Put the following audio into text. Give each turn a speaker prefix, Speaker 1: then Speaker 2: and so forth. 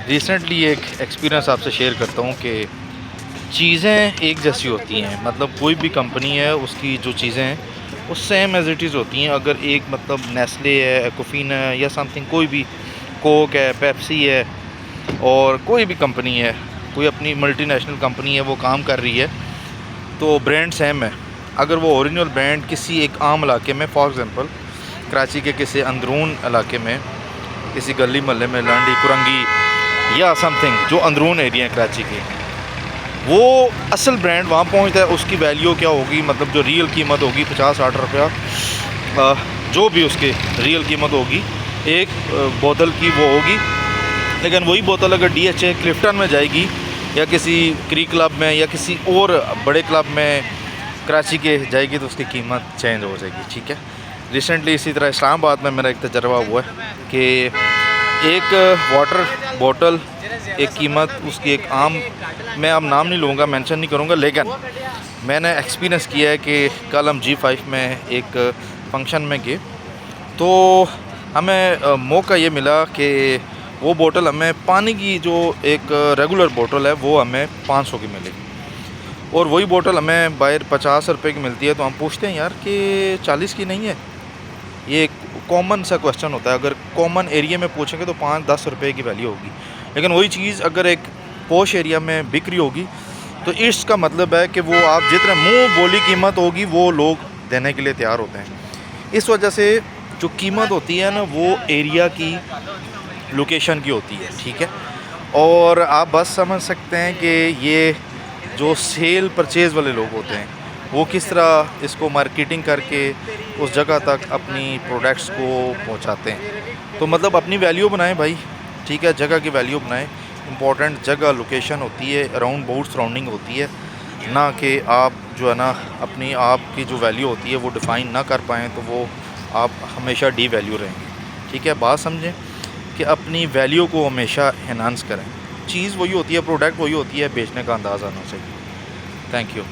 Speaker 1: Recently ایک experience آپ سے شیئر کرتا ہوں کہ چیزیں ایک جیسی ہوتی ہیں. مطلب کوئی بھی کمپنی ہے اس کی جو چیزیں ہیں وہ سیم ایز اٹ از ہوتی ہیں. اگر ایک مطلب نیسلے ہے, ایکوفین ہے یا سم تھنگ, کوئی بھی کوک ہے, پیپسی ہے, اور کوئی بھی کمپنی ہے, کوئی اپنی ملٹی نیشنل کمپنی ہے وہ کام کر رہی ہے تو برانڈ سیم ہے. اگر وہ اوریجنل برانڈ کسی ایک عام علاقے میں, فار ایگزامپل کراچی کے کسی اندرون علاقے میں, کسی گلی محلے میں, لانڈی کرنگی یا سم تھنگ جو اندرون ایریا ہے کراچی کے, وہ اصل برانڈ وہاں پہنچتا ہے, اس کی ویلیو کیا ہوگی, مطلب جو ریئل قیمت ہوگی 50-60 روپیہ, جو بھی اس کے ریئل قیمت ہوگی ایک بوتل کی وہ ہوگی. لیکن وہی بوتل اگر ڈی ایچ اے کلفٹن میں جائے گی یا کسی کری کلب میں یا کسی اور بڑے کلب میں کراچی کے جائے گی تو اس کی قیمت چینج ہو جائے گی. ٹھیک ہے. ریسنٹلی اسی طرح اسلام آباد میں میرا ایک تجربہ ہوا ہے کہ ایک واٹر بوٹل ایک قیمت اس کی ایک عام, میں اب نام نہیں لوں گا, مینشن نہیں کروں گا, لیکن میں نے ایکسپیرینس کیا ہے کہ کل ہم G5 میں ایک فنکشن میں گئے تو ہمیں موقع یہ ملا کہ وہ بوٹل ہمیں پانی کی جو ایک ریگولر بوٹل ہے وہ ہمیں 500 کی ملے گی, اور وہی بوٹل ہمیں باہر 50 روپے کی ملتی ہے. تو ہم پوچھتے ہیں یار کہ 40 کی نہیں ہے. یہ ایک کامن سا کویشچن ہوتا ہے. اگر کامن ایریا میں پوچھیں گے تو 5-10 روپے کی ویلیو ہوگی, لیکن وہی چیز اگر ایک پوش ایریا میں بک رہی ہوگی تو اس کا مطلب ہے کہ وہ آپ جتنا منہ بولی قیمت ہوگی وہ لوگ دینے کے لیے تیار ہوتے ہیں. اس وجہ سے جو قیمت ہوتی ہے نا وہ ایریا کی, لوکیشن کی ہوتی ہے. ٹھیک ہے. اور آپ بس سمجھ سکتے ہیں کہ یہ جو سیل پرچیز والے لوگ ہوتے ہیں وہ کس طرح اس کو مارکیٹنگ کر کے اس جگہ تک اپنی پروڈکٹس کو پہنچاتے ہیں. تو مطلب اپنی ویلیو بنائیں بھائی. ٹھیک ہے. جگہ کی ویلیو بنائیں. امپورٹنٹ جگہ لوکیشن ہوتی ہے, اراؤنڈ باؤٹ سراؤنڈنگ ہوتی ہے, نہ کہ آپ جو ہے نا اپنی آپ کی جو ویلیو ہوتی ہے وہ ڈیفائن نہ کر پائیں تو وہ آپ ہمیشہ ڈی ویلیو رہیں گے. ٹھیک ہے. بات سمجھیں کہ اپنی ویلیو کو ہمیشہ انہانس کریں. چیز وہی ہوتی ہے, پروڈکٹ وہی ہوتی ہے, بیچنے کا انداز آنا چاہیے. Thank you.